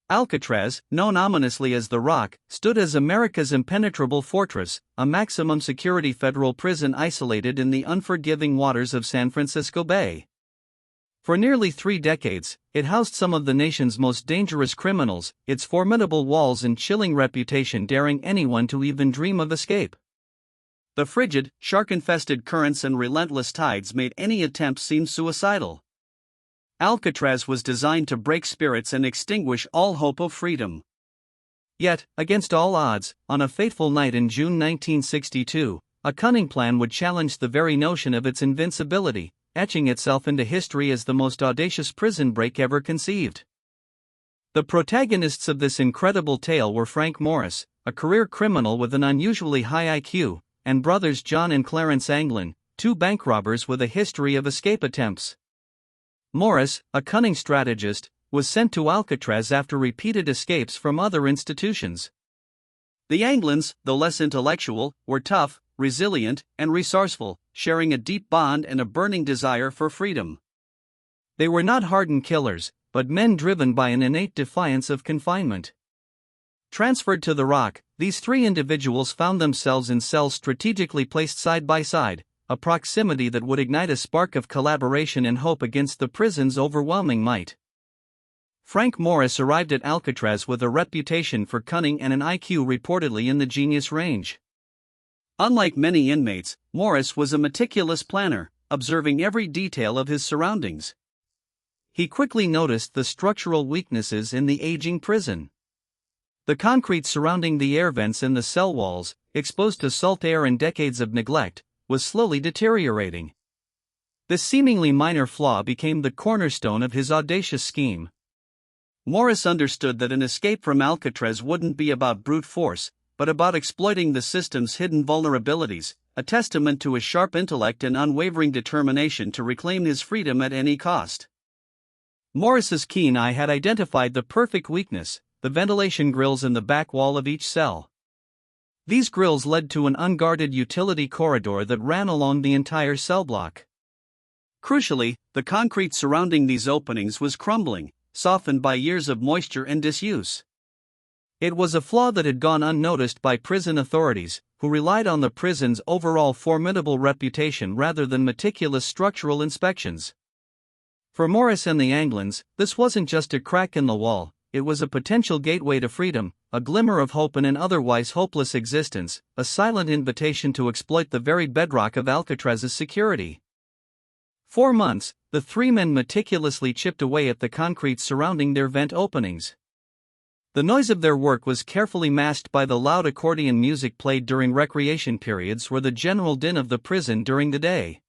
Alcatraz, known ominously as the Rock, stood as America's impenetrable fortress, a maximum security federal prison isolated in the unforgiving waters of San Francisco Bay. For nearly 3 decades, it housed some of the nation's most dangerous criminals, its formidable walls and chilling reputation daring anyone to even dream of escape. The frigid, shark-infested currents and relentless tides made any attempt seem suicidal. Alcatraz was designed to break spirits and extinguish all hope of freedom. Yet, against all odds, on a fateful night in June 1962, a cunning plan would challenge the very notion of its invincibility, etching itself into history as the most audacious prison break ever conceived. The protagonists of this incredible tale were Frank Morris, a career criminal with an unusually high IQ, and brothers John and Clarence Anglin, 2 bank robbers with a history of escape attempts. Morris, a cunning strategist, was sent to Alcatraz after repeated escapes from other institutions. The Anglins, though less intellectual, were tough, resilient, and resourceful, sharing a deep bond and a burning desire for freedom. They were not hardened killers, but men driven by an innate defiance of confinement. Transferred to the Rock, these 3 individuals found themselves in cells strategically placed side by side, a proximity that would ignite a spark of collaboration and hope against the prison's overwhelming might. Frank Morris arrived at Alcatraz with a reputation for cunning and an IQ reportedly in the genius range. Unlike many inmates, Morris was a meticulous planner, observing every detail of his surroundings. He quickly noticed the structural weaknesses in the aging prison. The concrete surrounding the air vents in the cell walls, exposed to salt air and decades of neglect, was slowly deteriorating. This seemingly minor flaw became the cornerstone of his audacious scheme. Morris understood that an escape from Alcatraz wouldn't be about brute force, but about exploiting the system's hidden vulnerabilities, a testament to his sharp intellect and unwavering determination to reclaim his freedom at any cost. Morris's keen eye had identified the perfect weakness: the ventilation grills in the back wall of each cell. These grills led to an unguarded utility corridor that ran along the entire cell block. Crucially, the concrete surrounding these openings was crumbling, softened by years of moisture and disuse. It was a flaw that had gone unnoticed by prison authorities, who relied on the prison's overall formidable reputation rather than meticulous structural inspections. For Morris and the Anglins, this wasn't just a crack in the wall, it was a potential gateway to freedom, a glimmer of hope in an otherwise hopeless existence, a silent invitation to exploit the very bedrock of Alcatraz's security. 4 months, the 3 men meticulously chipped away at the concrete surrounding their vent openings. The noise of their work was carefully masked by the loud accordion music played during recreation periods or the general din of the prison during the day.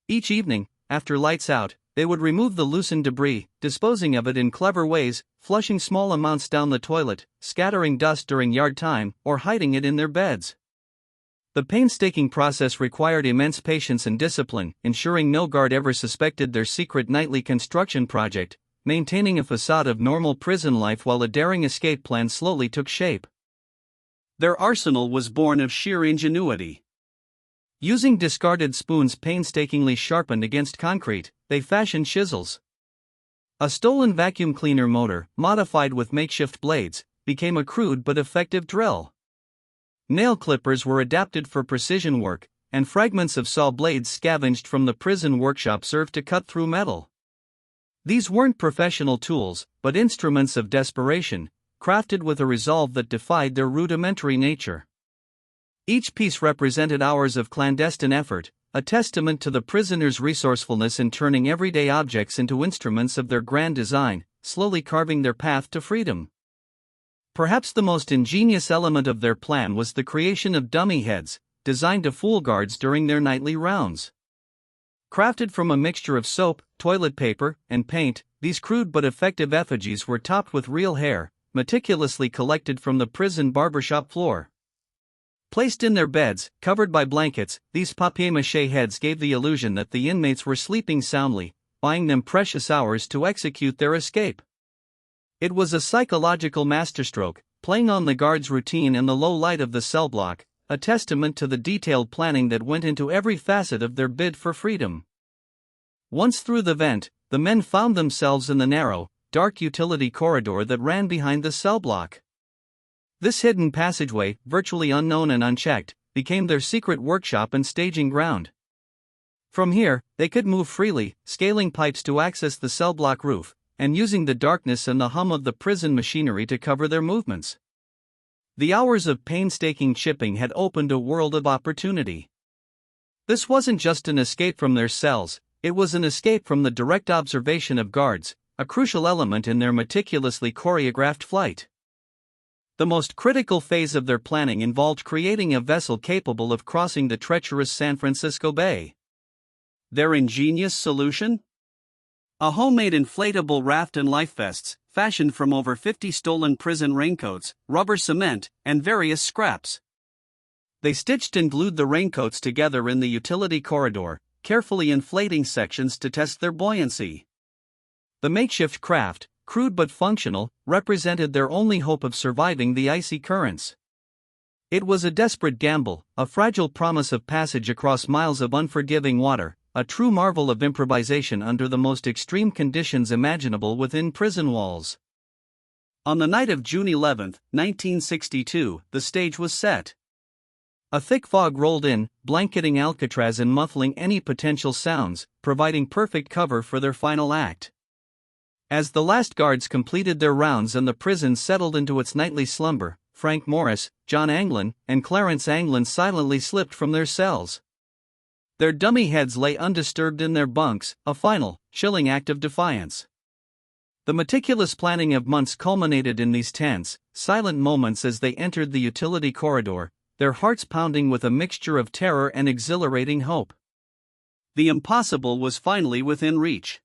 Each evening, after lights out, they would remove the loosened debris, disposing of it in clever ways, flushing small amounts down the toilet, scattering dust during yard time, or hiding it in their beds. The painstaking process required immense patience and discipline, ensuring no guard ever suspected their secret nightly construction project, maintaining a facade of normal prison life while a daring escape plan slowly took shape. Their arsenal was born of sheer ingenuity. Using discarded spoons painstakingly sharpened against concrete, they fashioned chisels. A stolen vacuum cleaner motor, modified with makeshift blades, became a crude but effective drill. Nail clippers were adapted for precision work, and fragments of saw blades scavenged from the prison workshop served to cut through metal. These weren't professional tools, but instruments of desperation, crafted with a resolve that defied their rudimentary nature. Each piece represented hours of clandestine effort, a testament to the prisoners' resourcefulness in turning everyday objects into instruments of their grand design, slowly carving their path to freedom. Perhaps the most ingenious element of their plan was the creation of dummy heads, designed to fool guards during their nightly rounds. Crafted from a mixture of soap, toilet paper, and paint, these crude but effective effigies were topped with real hair, meticulously collected from the prison barbershop floor. Placed in their beds, covered by blankets, these papier-mâché heads gave the illusion that the inmates were sleeping soundly, buying them precious hours to execute their escape. It was a psychological masterstroke, playing on the guards' routine in the low light of the cell block, a testament to the detailed planning that went into every facet of their bid for freedom. Once through the vent, the men found themselves in the narrow, dark utility corridor that ran behind the cell block. This hidden passageway, virtually unknown and unchecked, became their secret workshop and staging ground. From here, they could move freely, scaling pipes to access the cell block roof, and using the darkness and the hum of the prison machinery to cover their movements. The hours of painstaking chipping had opened a world of opportunity. This wasn't just an escape from their cells, it was an escape from the direct observation of guards, a crucial element in their meticulously choreographed flight. The most critical phase of their planning involved creating a vessel capable of crossing the treacherous San Francisco Bay. Their ingenious solution? A homemade inflatable raft and life vests, fashioned from over 50 stolen prison raincoats, rubber cement, and various scraps. They stitched and glued the raincoats together in the utility corridor, carefully inflating sections to test their buoyancy. The makeshift craft, crude but functional, represented their only hope of surviving the icy currents. It was a desperate gamble, a fragile promise of passage across miles of unforgiving water, a true marvel of improvisation under the most extreme conditions imaginable within prison walls. On the night of June 11, 1962, the stage was set. A thick fog rolled in, blanketing Alcatraz and muffling any potential sounds, providing perfect cover for their final act. As the last guards completed their rounds and the prison settled into its nightly slumber, Frank Morris, John Anglin, and Clarence Anglin silently slipped from their cells. Their dummy heads lay undisturbed in their bunks, a final, chilling act of defiance. The meticulous planning of months culminated in these tense, silent moments as they entered the utility corridor, their hearts pounding with a mixture of terror and exhilarating hope. The impossible was finally within reach.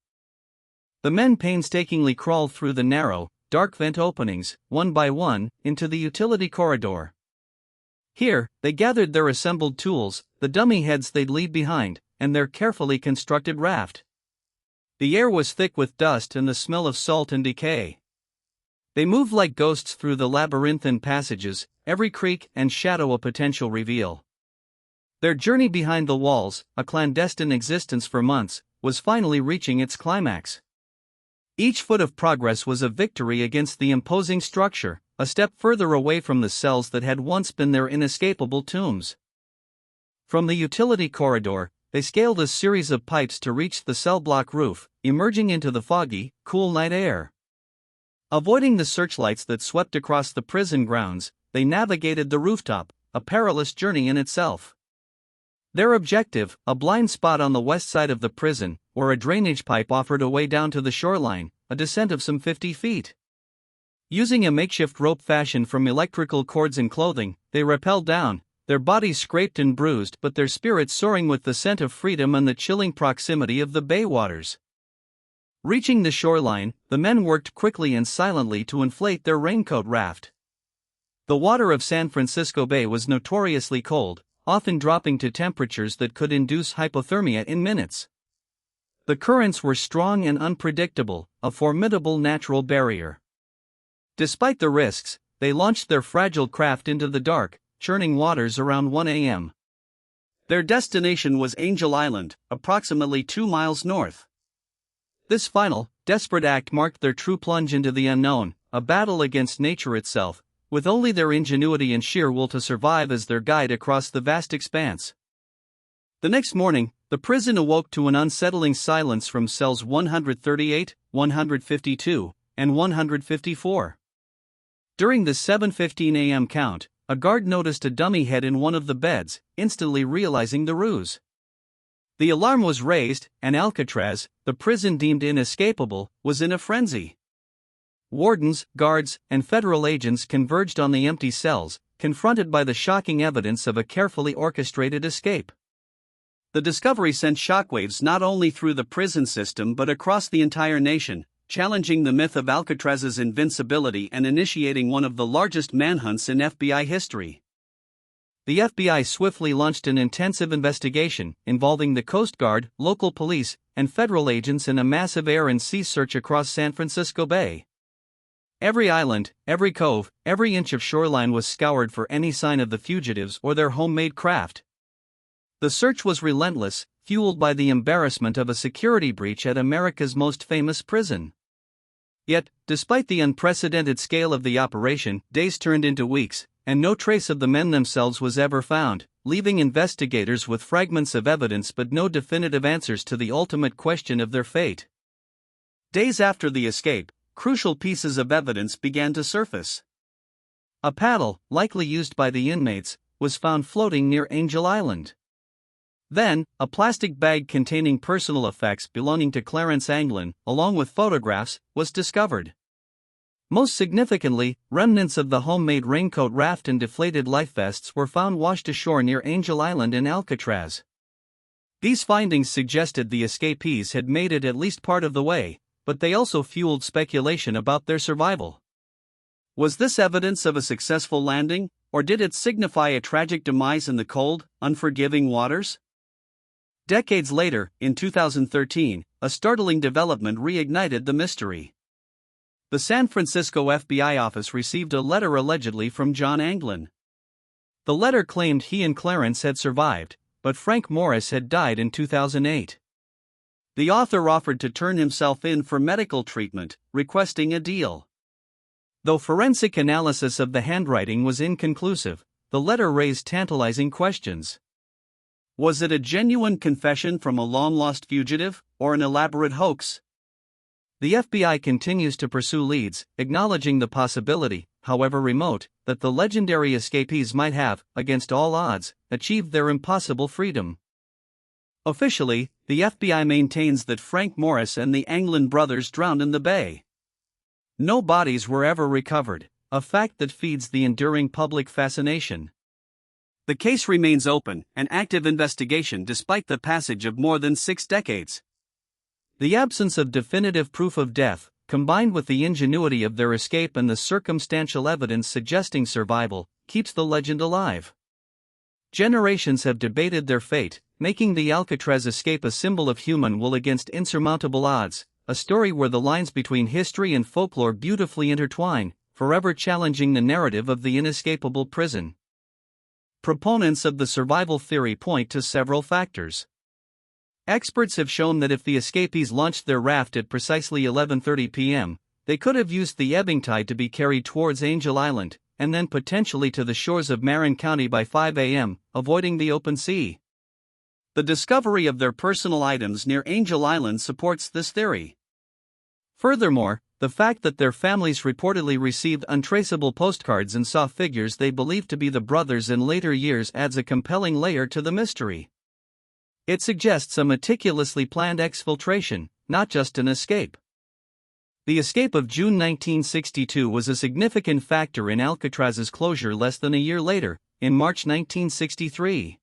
The men painstakingly crawled through the narrow, dark vent openings, one by one, into the utility corridor. Here, they gathered their assembled tools, the dummy heads they'd leave behind, and their carefully constructed raft. The air was thick with dust and the smell of salt and decay. They moved like ghosts through the labyrinthine passages, every creak and shadow a potential reveal. Their journey behind the walls, a clandestine existence for months, was finally reaching its climax. Each foot of progress was a victory against the imposing structure, a step further away from the cells that had once been their inescapable tombs. From the utility corridor, they scaled a series of pipes to reach the cell block roof, emerging into the foggy, cool night air. Avoiding the searchlights that swept across the prison grounds, they navigated the rooftop, a perilous journey in itself. Their objective, a blind spot on the west side of the prison, where a drainage pipe offered a way down to the shoreline, a descent of some 50 feet. Using a makeshift rope fashioned from electrical cords and clothing, they rappelled down, their bodies scraped and bruised but their spirits soaring with the scent of freedom and the chilling proximity of the bay waters. Reaching the shoreline, the men worked quickly and silently to inflate their raincoat raft. The water of San Francisco Bay was notoriously cold, often dropping to temperatures that could induce hypothermia in minutes. The currents were strong and unpredictable, a formidable natural barrier. Despite the risks, they launched their fragile craft into the dark, churning waters around 1 a.m. Their destination was Angel Island, approximately 2 miles north. This final, desperate act marked their true plunge into the unknown, a battle against nature itself, with only their ingenuity and sheer will to survive as their guide across the vast expanse. The next morning, the prison awoke to an unsettling silence from cells 138, 152, and 154. During the 7:15 a.m. count, a guard noticed a dummy head in one of the beds, instantly realizing the ruse. The alarm was raised, and Alcatraz, the prison deemed inescapable, was in a frenzy. Wardens, guards, and federal agents converged on the empty cells, confronted by the shocking evidence of a carefully orchestrated escape. The discovery sent shockwaves not only through the prison system but across the entire nation, challenging the myth of Alcatraz's invincibility and initiating one of the largest manhunts in FBI history. The FBI swiftly launched an intensive investigation involving the Coast Guard, local police, and federal agents in a massive air and sea search across San Francisco Bay. Every island, every cove, every inch of shoreline was scoured for any sign of the fugitives or their homemade craft. The search was relentless, fueled by the embarrassment of a security breach at America's most famous prison. Yet, despite the unprecedented scale of the operation, days turned into weeks, and no trace of the men themselves was ever found, leaving investigators with fragments of evidence but no definitive answers to the ultimate question of their fate. Days after the escape, crucial pieces of evidence began to surface. A paddle, likely used by the inmates, was found floating near Angel Island. Then, a plastic bag containing personal effects belonging to Clarence Anglin, along with photographs, was discovered. Most significantly, remnants of the homemade raincoat raft and deflated life vests were found washed ashore near Angel Island in Alcatraz. These findings suggested the escapees had made it at least part of the way, but they also fueled speculation about their survival. Was this evidence of a successful landing, or did it signify a tragic demise in the cold, unforgiving waters? Decades later, in 2013, a startling development reignited the mystery. The San Francisco FBI office received a letter allegedly from John Anglin. The letter claimed he and Clarence had survived, but Frank Morris had died in 2008. The author offered to turn himself in for medical treatment, requesting a deal. Though forensic analysis of the handwriting was inconclusive, the letter raised tantalizing questions. Was it a genuine confession from a long-lost fugitive, or an elaborate hoax? The FBI continues to pursue leads, acknowledging the possibility, however remote, that the legendary escapees might have, against all odds, achieved their impossible freedom. Officially, the FBI maintains that Frank Morris and the Anglin brothers drowned in the bay. No bodies were ever recovered, a fact that feeds the enduring public fascination. The case remains open, an active investigation despite the passage of more than 6 decades. The absence of definitive proof of death, combined with the ingenuity of their escape and the circumstantial evidence suggesting survival, keeps the legend alive. Generations have debated their fate, making the Alcatraz escape a symbol of human will against insurmountable odds, a story where the lines between history and folklore beautifully intertwine, forever challenging the narrative of the inescapable prison. Proponents of the survival theory point to several factors. Experts have shown that if the escapees launched their raft at precisely 11:30 p.m., they could have used the ebbing tide to be carried towards Angel Island, and then potentially to the shores of Marin County by 5 a.m., avoiding the open sea. The discovery of their personal items near Angel Island supports this theory. Furthermore, the fact that their families reportedly received untraceable postcards and saw figures they believed to be the brothers in later years adds a compelling layer to the mystery. It suggests a meticulously planned exfiltration, not just an escape. The escape of June 1962 was a significant factor in Alcatraz's closure less than a year later, in March 1963.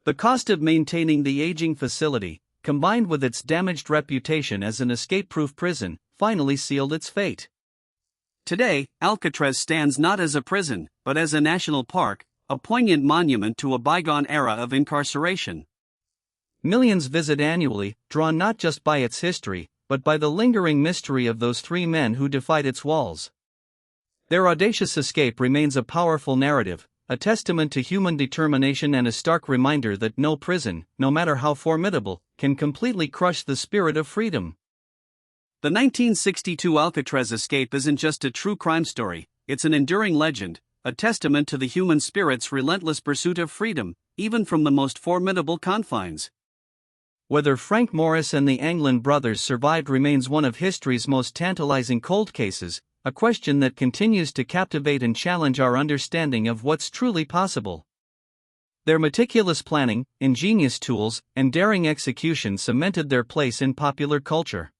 The cost of maintaining the aging facility, combined with its damaged reputation as an escape-proof prison, finally sealed its fate. Today, Alcatraz stands not as a prison, but as a national park, a poignant monument to a bygone era of incarceration. Millions visit annually, drawn not just by its history, but by the lingering mystery of those 3 men who defied its walls. Their audacious escape remains a powerful narrative, a testament to human determination and a stark reminder that no prison, no matter how formidable, can completely crush the spirit of freedom. The 1962 Alcatraz escape isn't just a true crime story, it's an enduring legend, a testament to the human spirit's relentless pursuit of freedom, even from the most formidable confines. Whether Frank Morris and the Anglin brothers survived remains one of history's most tantalizing cold cases, a question that continues to captivate and challenge our understanding of what's truly possible. Their meticulous planning, ingenious tools, and daring execution cemented their place in popular culture.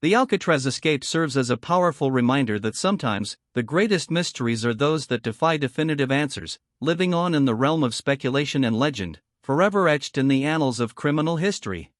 The Alcatraz escape serves as a powerful reminder that sometimes, the greatest mysteries are those that defy definitive answers, living on in the realm of speculation and legend, forever etched in the annals of criminal history.